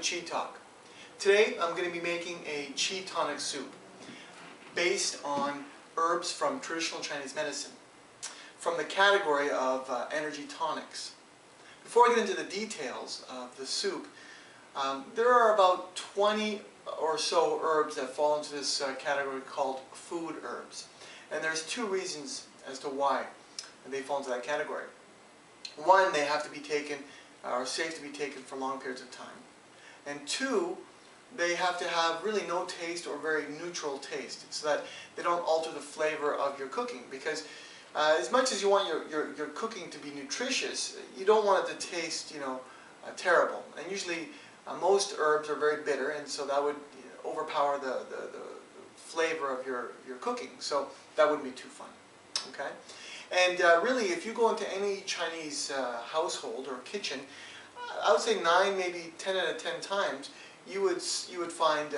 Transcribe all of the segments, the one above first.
Chi Talk. Today I'm going to be making a Chi tonic soup based on herbs from traditional Chinese medicine from the category of energy tonics. Before I get into the details of the soup, there are about 20 or so herbs that fall into this category called food herbs. And there's two reasons as to why they fall into that category. One, they have to be taken, are safe to be taken for long periods of time. And two, they have to have really no taste or very neutral taste so that they don't alter the flavor of your cooking. Because as much as you want your cooking to be nutritious, you don't want it to taste, terrible. And usually most herbs are very bitter, and so that would overpower the flavor of your cooking. So that wouldn't be too fun. Okay? And really, if you go into any Chinese household or kitchen, I would say 9, maybe 10 out of 10 times, you would find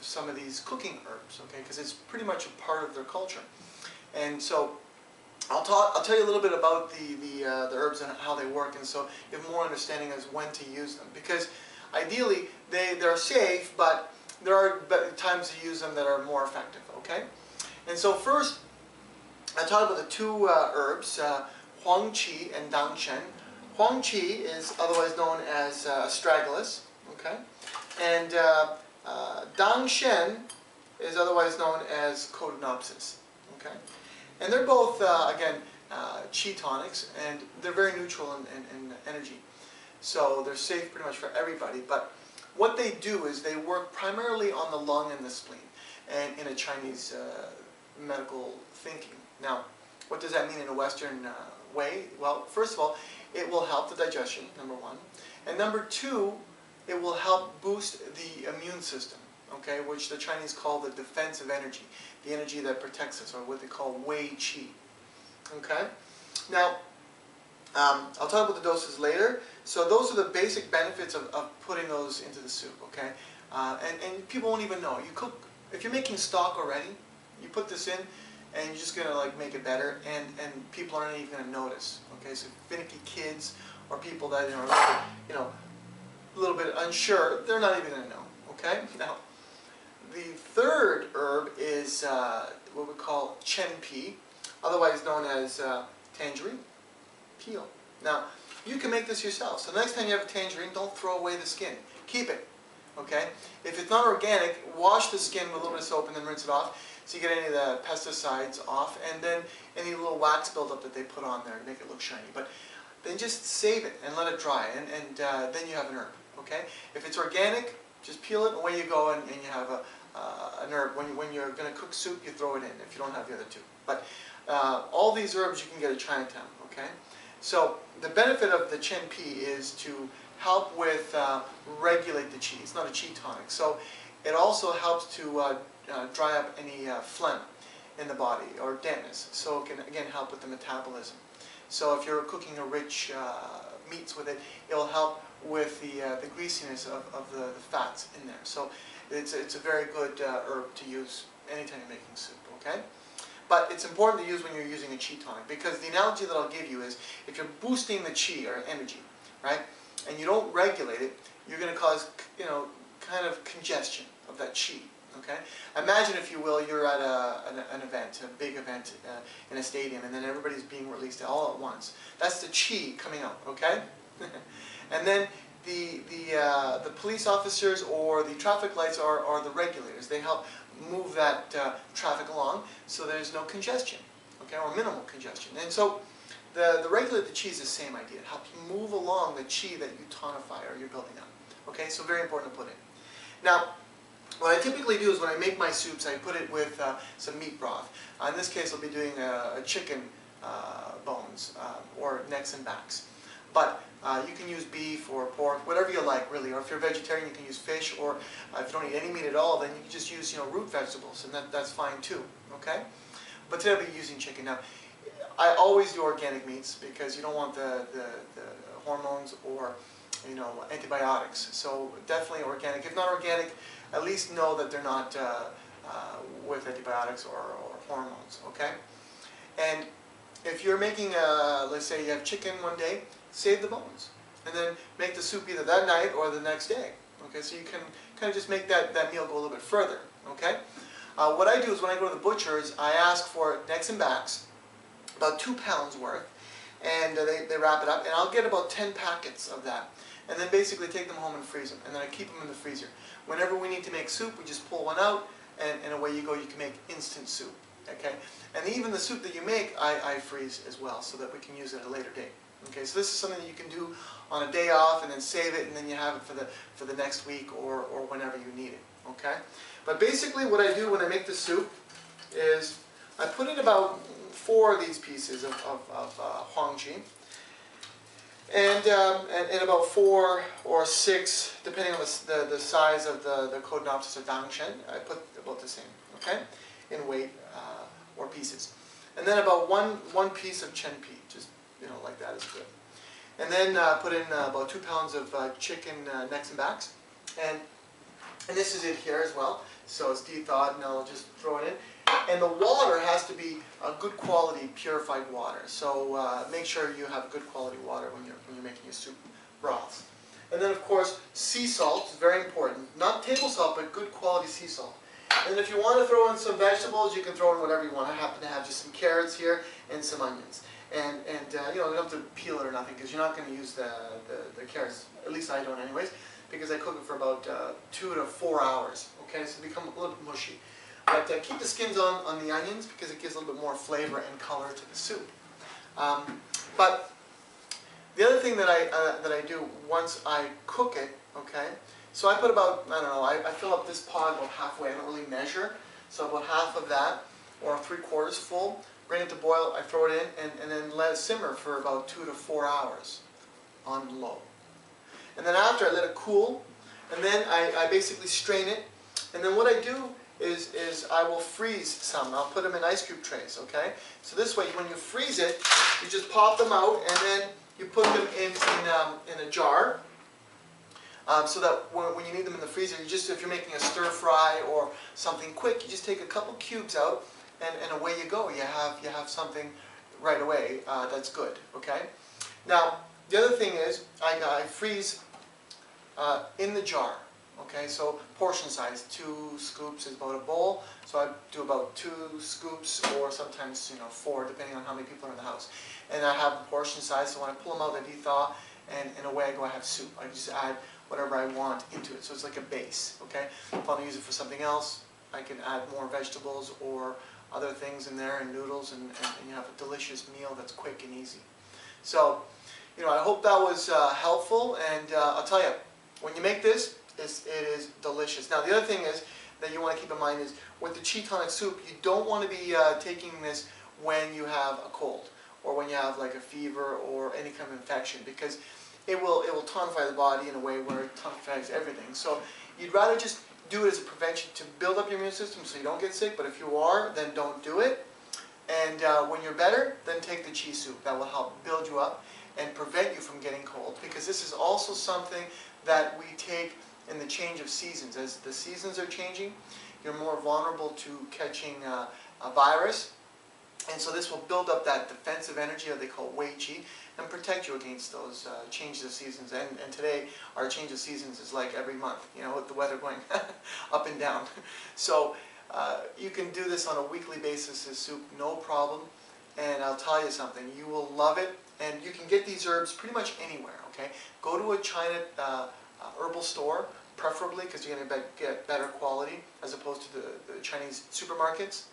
some of these cooking herbs, okay? Because it's pretty much a part of their culture. And so I'll tell you a little bit about the herbs and how they work, and so you have more understanding as when to use them. Because ideally, they're safe, but there are times to use them that are more effective, okay? And so first, I'll talk about the two herbs, Huang Qi and Dang Shen. Huang Qi is otherwise known as astragalus, okay? And Dang Shen is otherwise known as Codonopsis, okay? And they're both, again, Qi tonics, and they're very neutral in energy. So they're safe pretty much for everybody. But what they do is they work primarily on the lung and the spleen, and in a Chinese medical thinking. Now, what does that mean in a Western way? Well, first of all, it will help the digestion, number one. And number two, it will help boost the immune system, okay, which the Chinese call the defensive energy, the energy that protects us, or what they call Wei Qi. Okay? Now, I'll talk about the doses later. So those are the basic benefits of putting those into the soup, okay? And people won't even know. You cook, if you're making stock already, you put this in, and you're just going to make it better, and people aren't even going to notice, okay? So finicky kids or people that are a little bit unsure, they're not even going to know, okay? Now, the third herb is what we call Chen Pi, otherwise known as tangerine peel. Now, you can make this yourself. So the next time you have a tangerine, don't throw away the skin. Keep it, okay? If it's not organic, wash the skin with a little bit of soap and then rinse it off so you get any of the pesticides off, and then any little wax buildup that they put on there to make it look shiny. But then just save it and let it dry, and then you have an herb, okay? If it's organic, just peel it and away you go, and you have an herb. When you're going to cook soup, you throw it in if you don't have the other two. But all these herbs you can get at Chinatown, okay? So the benefit of the Chen Pi is to help with regulate the qi. It's not a qi tonic. So it also helps to dry up any phlegm in the body or dampness. So it can, again, help with the metabolism. So if you're cooking a rich meats with it, it will help with the greasiness of the fats in there. So it's a very good herb to use anytime you're making soup, okay? But it's important to use when you're using a Qi tonic, because the analogy that I'll give you is if you're boosting the Qi or energy, right, and you don't regulate it, you're going to cause, kind of congestion of that Qi, okay? Imagine, if you will, you're at an event, a big event in a stadium, and then everybody's being released all at once. That's the Qi coming out, okay? And then the police officers or the traffic lights are the regulators. They help move that traffic along so there's no congestion, okay, or minimal congestion. And so the regulate the qi is the same idea. It helps move along the qi that you tonify or you're building up. Okay, so very important to put in. Now, what I typically do is when I make my soups, I put it with some meat broth. In this case, I'll be doing a chicken bones or necks and backs. But you can use beef or pork, whatever you like, really. Or if you're a vegetarian, you can use fish. Or if you don't eat any meat at all, then you can just use, root vegetables, and that's fine too. Okay? But today I'll be using chicken. Now, I always do organic meats because you don't want the hormones or antibiotics. So definitely organic. If not organic, at least know that they're not with antibiotics or hormones. Okay? And if you're making, let's say you have chicken one day, save the bones, and then make the soup either that night or the next day. Okay, so you can kind of just make that meal go a little bit further. Okay, what I do is when I go to the butcher's, I ask for necks and backs, about 2 pounds worth, and they wrap it up, and I'll get about 10 packets of that, and then basically take them home and freeze them, and then I keep them in the freezer. Whenever we need to make soup, we just pull one out, and away you go. You can make instant soup. Okay, and even the soup that you make, I freeze as well, so that we can use it at a later date. Okay, so this is something that you can do on a day off, and then save it, and then you have it for the next week or whenever you need it. Okay, but basically what I do when I make the soup is I put in about 4 of these pieces of huang qi, and about 4 or 6, depending on the size of the Codenopsis or Dangshen. I put about the same, okay, in weight or pieces. And then about one piece of chen pi, just like that is good. And then put in about 2 pounds of chicken necks and backs, and this is it here as well. So it's de-thawed, and I'll just throw it in. And the water has to be a good quality purified water. So make sure you have good quality water when you're making your soup broths. And then of course sea salt is very important. Not table salt, but good quality sea salt. And if you want to throw in some vegetables, you can throw in whatever you want. I happen to have just some carrots here and some onions. And you don't have to peel it or nothing, because you're not going to use the carrots. At least I don't anyways, because I cook it for about 2 to 4 hours. Okay, so it becomes a little bit mushy. But keep the skins on the onions, because it gives a little bit more flavor and color to the soup. But the other thing that I do once I cook it, okay, so I put about, I don't know, I fill up this pot about halfway. I don't really measure, so about half of that, or 3/4 full. Bring it to boil, I throw it in, and then let it simmer for about 2 to 4 hours on low. And then after, I let it cool, and then I basically strain it. And then what I do is I will freeze some. I'll put them in ice cube trays, okay? So this way, when you freeze it, you just pop them out, and then you put them in a jar, so that when you need them in the freezer, if you're making a stir fry or something quick, you just take a couple cubes out, and away you go. You have something right away that's good, okay? Now, the other thing is I freeze in the jar. Okay, so portion size, 2 scoops is about a bowl. So I do about 2 scoops, or sometimes 4, depending on how many people are in the house. And I have the portion size, so when I pull them out, I de-thaw, and away I go. I have soup. I just add whatever I want into it, so it's like a base. Okay, if I want to use it for something else, I can add more vegetables or other things in there, and noodles, and you have a delicious meal that's quick and easy. So, I hope that was helpful, and I'll tell you, when you make this, it is delicious. Now, the other thing is that you want to keep in mind is with the Qi tonic soup, you don't want to be taking this when you have a cold, or when you have like a fever or any kind of infection, because it will tonify the body in a way where it tonifies everything. So you'd rather just do it as a prevention to build up your immune system so you don't get sick. But if you are, then don't do it. And when you're better, then take the Qi soup. That will help build you up and prevent you from getting cold, because this is also something that we take in the change of seasons. As the seasons are changing, you're more vulnerable to catching a virus, and so this will build up that defensive energy, or they call Wei Qi, and protect you against those changes of seasons. And today, our change of seasons is like every month, with the weather going up and down. So you can do this on a weekly basis as soup, no problem. And I'll tell you something, you will love it. And you can get these herbs pretty much anywhere, okay? Go to a China herbal store, preferably, because you're going to get better quality as opposed to the Chinese supermarkets.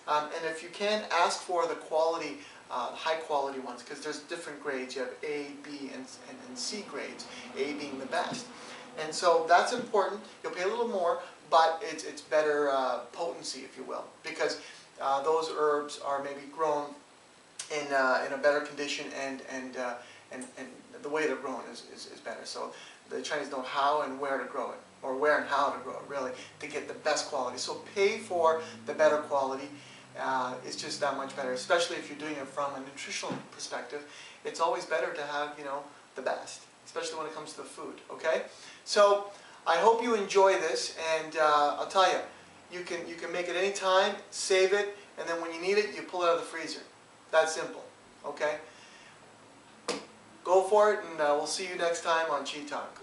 And if you can, ask for the quality, high quality ones, because there's different grades. You have A, B, and C grades, A being the best. And so that's important. You'll pay a little more, but it's better potency, if you will, because those herbs are maybe grown in a better condition, and the way they're grown is better. So the Chinese know how and where to grow it, or where and how to grow it, really, to get the best quality. So pay for the better quality. It's just that much better, especially if you're doing it from a nutritional perspective. It's always better to have, the best, especially when it comes to the food, okay? So I hope you enjoy this, and I'll tell you, you can make it any time, save it, and then when you need it, you pull it out of the freezer. That simple, okay? Go for it, and we'll see you next time on Qi Talk.